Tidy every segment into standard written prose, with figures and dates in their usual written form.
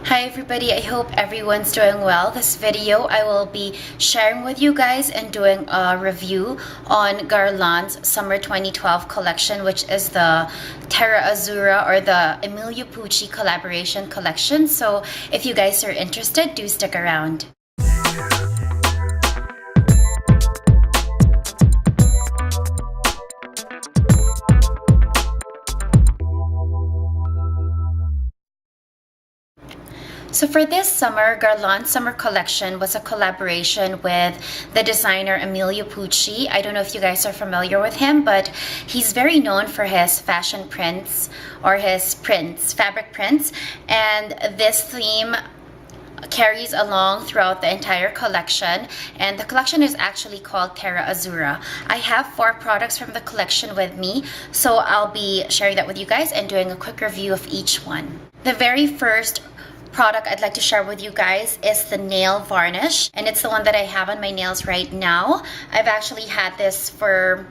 Hi everybody, I hope everyone's doing well. This video I will be sharing with you guys and doing a review on Guerlain's Summer 2012 collection, which is the Terra Azzurra or the Emilio Pucci collaboration collection. So if you guys are interested, do stick around. So for this summer, Guerlain's summer collection was a collaboration with the designer Emilio Pucci. I don't know if you guys are familiar with him, but he's very known for his fashion prints or his prints, fabric prints. And this theme carries along throughout the entire collection, and the collection is actually called Terra Azzurra. I have 4 products from the collection with me, so I'll be sharing that with you guys and doing a quick review of each one. The very first product I'd like to share with you guys is the nail varnish, and it's the one that I have on my nails right now. I've actually had this for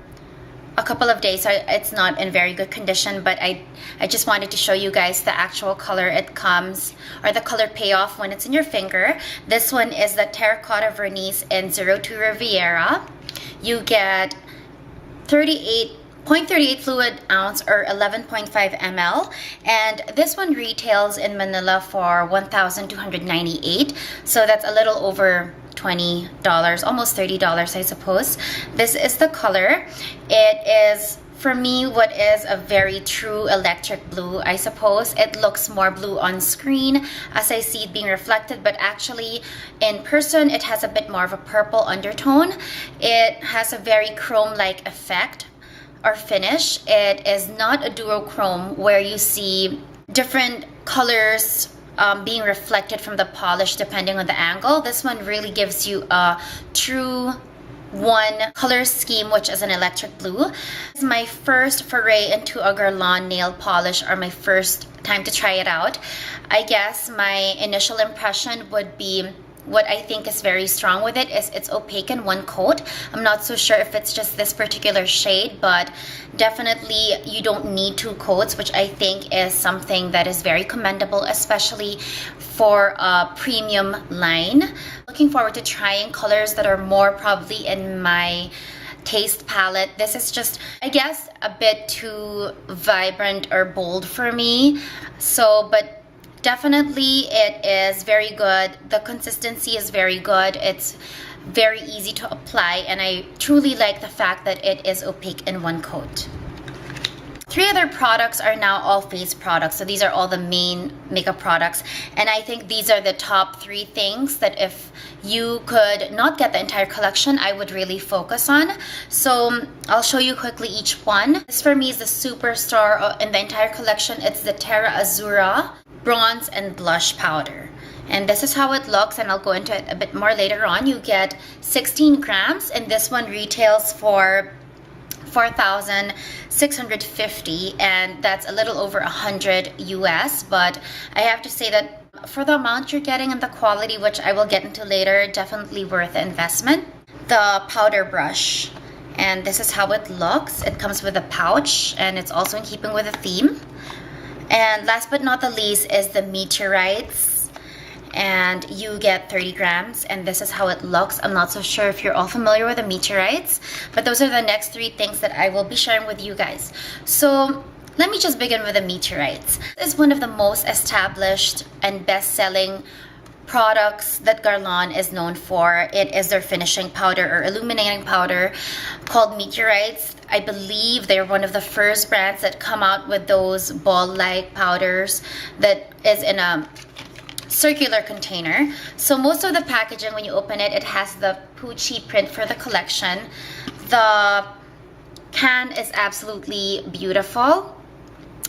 a couple of days, so it's not in very good condition, but I just wanted to show you guys the actual color it comes, or the color payoff when it's in your finger. This one is the Terracotta Vernice in 02 Riviera. You get 0.38 fluid ounce or 11.5 ml, and this one retails in Manila for $1,298, so that's a little over $20, almost $30 I suppose. This is the color. It is, for me, what is a very true electric blue, I suppose. It looks more blue on screen as I see it being reflected, but actually in person it has a bit more of a purple undertone. It has a very chrome-like effect or finish. It is not a duochrome where you see different colors being reflected from the polish depending on the angle. This one really gives you a true one color scheme, which is an electric blue. It's my first foray into a Guerlain nail polish, or my first time to try it out. I guess my initial impression would be, what I think is very strong with it is it's opaque in one coat. I'm not so sure if it's just this particular shade, but definitely you don't need 2 coats, which I think is something that is very commendable, especially for a premium line. Looking forward to trying colors that are more probably in my taste palette. This is just, I guess, a bit too vibrant or bold for me. So, but definitely it is very good. The consistency is very good. It's very easy to apply, and I truly like the fact that it is opaque in one coat. 3 other products are now all face products, so these are all the main makeup products, and I think these are the top 3 things that if you could not get the entire collection, I would really focus on. So I'll show you quickly each one. This for me is the superstar in the entire collection. It's the Terra Azzurra bronze and blush powder, and this is how it looks, and I'll go into it a bit more later on. You get 16 grams, and this one retails for $4,650, and that's a little over 100 US, but I have to say that for the amount you're getting and the quality, which I will get into later, definitely worth the investment. The powder brush, and this is how it looks. It comes with a pouch, and it's also in keeping with the theme. And last but not the least is the Meteorites, and you get 30 grams, and this is how it looks. I'm not so sure if you're all familiar with the Meteorites, but those are the next 3 things that I will be sharing with you guys. So let me just begin with the Meteorites. This is one of the most established and best-selling products that Guerlain is known for. It is their finishing powder or illuminating powder called Meteorites. I believe they're one of the first brands that come out with those ball-like powders that is in a circular container. So most of the packaging, when you open it, it has the Pucci print for the collection. The can is absolutely beautiful.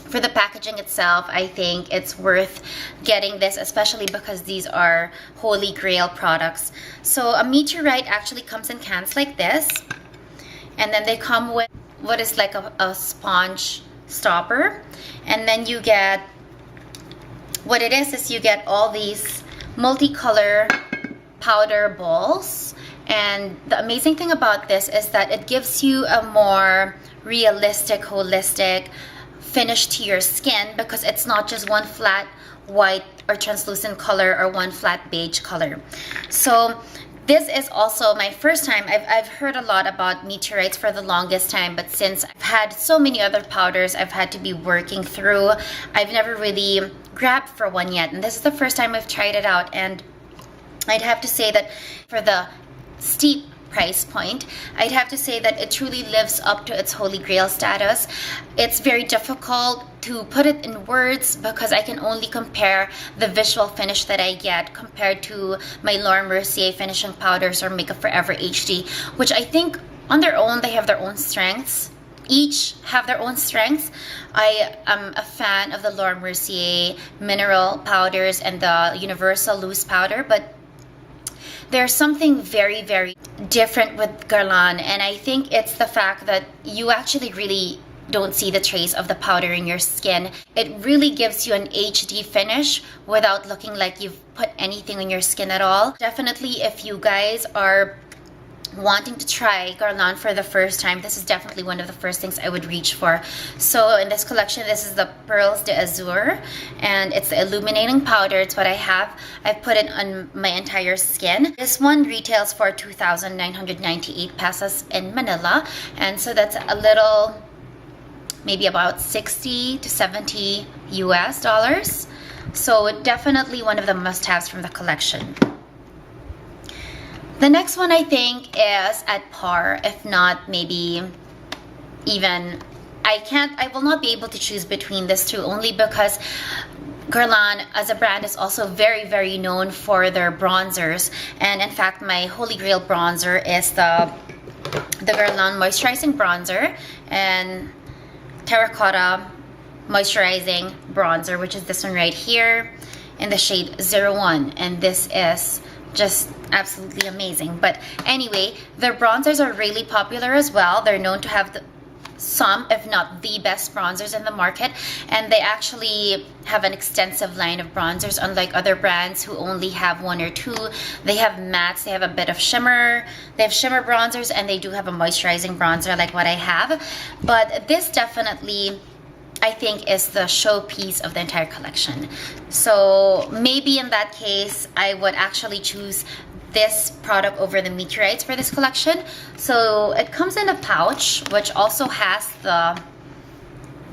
For the packaging itself, I think it's worth getting this, especially because these are holy grail products. So a Meteorite actually comes in cans like this, and then they come with what is like a sponge stopper, and then you get, what it is you get all these multicolor powder balls. And the amazing thing about this is that it gives you a more realistic, holistic finish to your skin, because it's not just one flat white or translucent color or one flat beige color. So this is also my first time. I've heard a lot about meteorites for the longest time, but since I've had so many other powders I've had to be working through, I've never really grabbed for one yet. And this is the first time I've tried it out, and I'd have to say that for the steep price point, I'd have to say that it truly lives up to its holy grail status. It's very difficult to put it in words because I can only compare the visual finish that I get compared to my Laura Mercier finishing powders or Makeup Forever HD, which I think on their own they have their own strengths. Each have their own strengths. I am a fan of the Laura Mercier mineral powders and the Universal loose powder, but there's something very, very different with Guerlain, and I think it's the fact that you actually really don't see the trace of the powder in your skin. It really gives you an HD finish without looking like you've put anything on your skin at all. Definitely, if you guys are wanting to try Guerlain for the first time, this is definitely one of the first things I would reach for. So in this collection, this is the Pearls d'Azur, and it's the illuminating powder. It's what I have. I've put it on my entire skin. This one retails for 2,998 pesos in Manila, and so that's a little, maybe about 60 to 70 US dollars. So definitely one of the must-haves from the collection. The next one I think is at par, if not maybe even, I will not be able to choose between these two, only because Guerlain as a brand is also very, very known for their bronzers. And in fact, my holy grail bronzer is the Guerlain Moisturizing Bronzer and Terracotta Moisturizing Bronzer, which is this one right here in the shade 01. And this is just absolutely amazing. But anyway, their bronzers are really popular as well. They're known to have some, if not the best bronzers in the market, and they actually have an extensive line of bronzers, unlike other brands who only have one or two. They have mattes, they have a bit of shimmer, they have shimmer bronzers, and they do have a moisturizing bronzer like what I have. But this definitely, I think, is the showpiece of the entire collection. So maybe in that case, I would actually choose this product over the meteorites for this collection. So it comes in a pouch, which also has the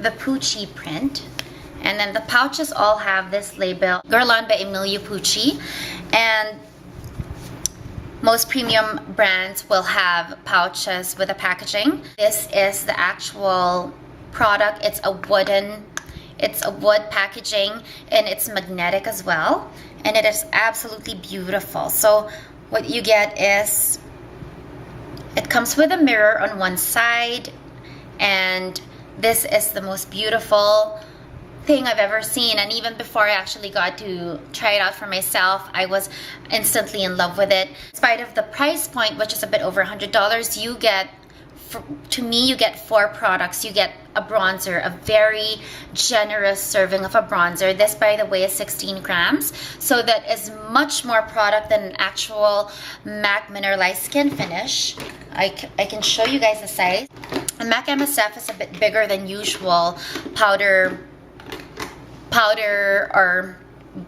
Pucci print. And then the pouches all have this label, Guerlain by Emilio Pucci. And most premium brands will have pouches with the packaging. This is the actual product. It's a wood packaging, and it's magnetic as well, and it is absolutely beautiful. So what you get is, it comes with a mirror on one side, and this is the most beautiful thing I've ever seen. And even before I actually got to try it out for myself, I was instantly in love with it. In spite of the price point, which is a bit over $100, you get, to me, you get 4 products. You get a bronzer, a very generous serving of a bronzer. This, by the way, is 16 grams. So that is much more product than an actual MAC Mineralized Skin Finish. I can show you guys the size. A MAC MSF is a bit bigger than usual powder or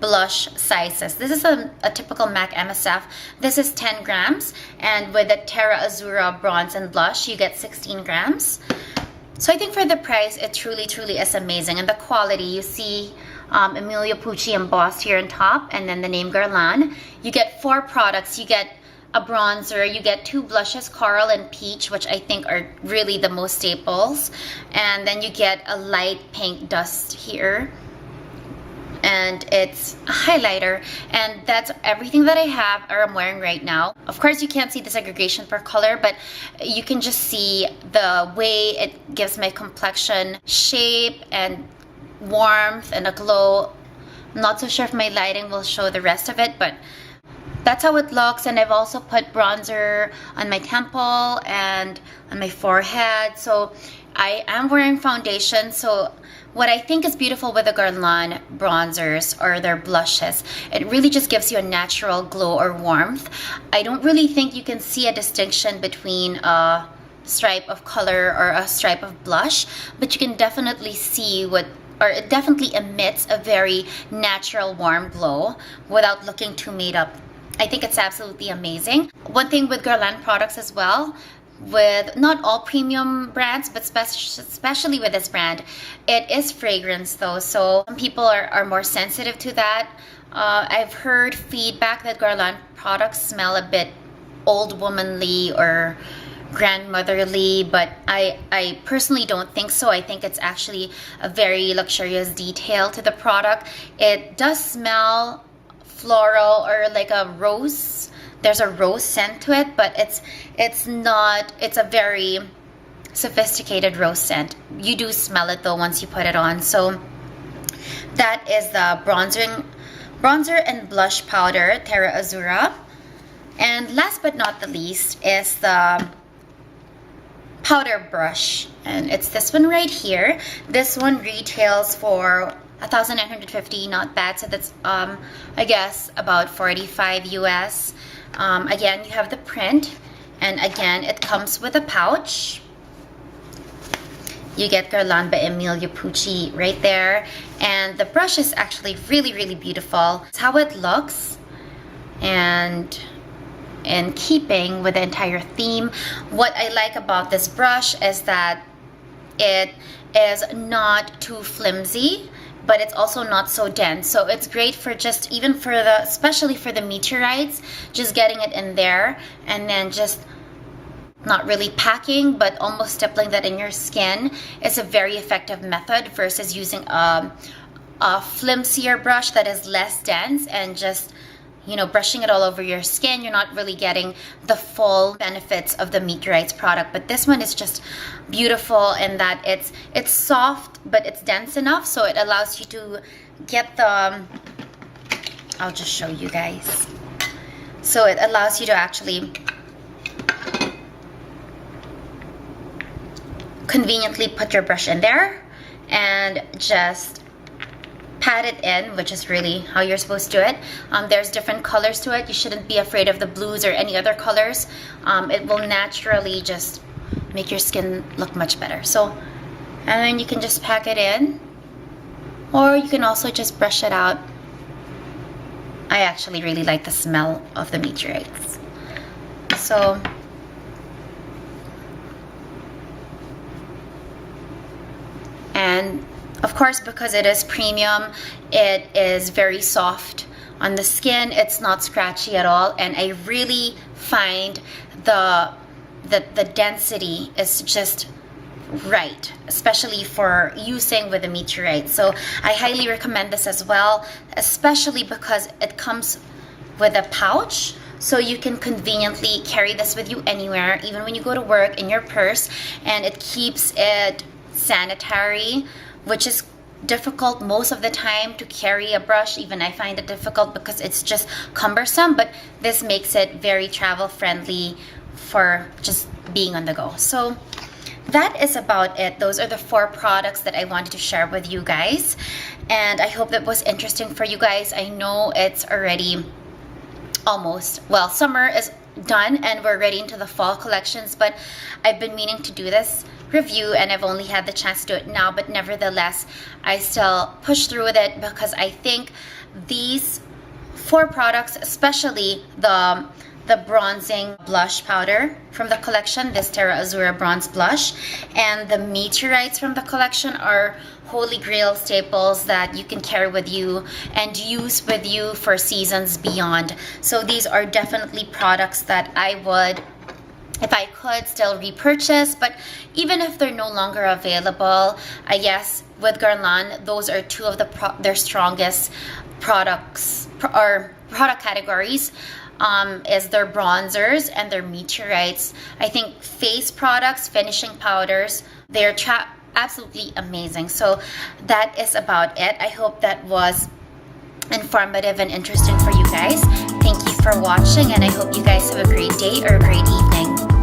blush sizes. This is a typical MAC MSF. This is 10 grams, and with the Terra Azura bronze and blush, you get 16 grams. So I think for the price, it truly, truly is amazing. And the quality, you see Emilio Pucci embossed here on top, and then the name Guerlain. You get 4 products. You get a bronzer, you get 2 blushes, Coral and Peach, which I think are really the most staples. And then you get a light pink dust here, and it's a highlighter. And that's everything that I have or I'm wearing right now. Of course, you can't see the segregation per color, but you can just see the way it gives my complexion shape and warmth and a glow. I'm not so sure if my lighting will show the rest of it, but that's how it looks. And I've also put bronzer on my temple and on my forehead. So I am wearing foundation. So what I think is beautiful with the Guerlain bronzers or their blushes, it really just gives you a natural glow or warmth. I don't really think you can see a distinction between a stripe of color or a stripe of blush, but you can definitely see what or it definitely emits a very natural warm glow without looking too made up. I think it's absolutely amazing. One thing with Guerlain products as well, with not all premium brands, but especially with this brand, it is fragrance though, so some people are more sensitive to that. I've heard feedback that Guerlain products smell a bit old womanly or grandmotherly, but I personally don't think so. I think it's actually a very luxurious detail to the product. It does smell floral or like a rose. There's a rose scent to it, but it's not, it's a very sophisticated rose scent. You do smell it though once you put it on. So that is the bronzer and blush powder, Terra Azura. And last but not the least is the powder brush, and it's this one right here. This one retails for 1,950, not bad. So that's I guess about 45 US. Again, you have the print, and again it comes with a pouch. You get Guerlain by Emilio Pucci right there, and the brush is actually really beautiful. It's how it looks, and in keeping with the entire theme. What I like about this brush is that it is not too flimsy, but it's also not so dense. So it's great for just, even for the, especially for the meteorites, just getting it in there and then just not really packing, but almost stippling that in your skin is a very effective method versus using a flimsier brush that is less dense and just, you know, brushing it all over your skin. You're not really getting the full benefits of the Meteorites product. But this one is just beautiful in that it's soft, but it's dense enough, so it allows you to get the, I'll just show you guys. So it allows you to actually conveniently put your brush in there and just pat it in, which is really how you're supposed to do it. There's different colors to it. You shouldn't be afraid of the blues or any other colors. It will naturally just make your skin look much better. So, and then you can just pack it in, or you can also just brush it out. I actually really like the smell of the meteorites. So, and of course, because it is premium, it is very soft on the skin. It's not scratchy at all, and I really find the density is just right, especially for using with the meteorite. So I highly recommend this as well, especially because it comes with a pouch, so you can conveniently carry this with you anywhere, even when you go to work, in your purse, and it keeps it sanitary, which is difficult most of the time to carry a brush. Even I find it difficult because it's just cumbersome, but this makes it very travel friendly for just being on the go. So that is about it. Those are the 4 products that I wanted to share with you guys, and I hope that was interesting for you guys. I know it's already almost, well, summer is done and we're ready into the fall collections, but I've been meaning to do this review and I've only had the chance to do it now, but nevertheless I still push through with it because I think these 4 products, especially the bronzing blush powder from the collection, this Terra Azura bronze blush, and the meteorites from the collection are holy grail staples that you can carry with you and use with you for seasons beyond. So these are definitely products that I would, if I could, still repurchase. But even if they're no longer available, I guess with Guerlain, those are 2 of their strongest products or product categories. Is their bronzers and their meteorites. I think face products, finishing powders, they're absolutely amazing. So that is about it. I hope that was informative and interesting for you guys. Thank you for watching, and I hope you guys have a great day or a great evening.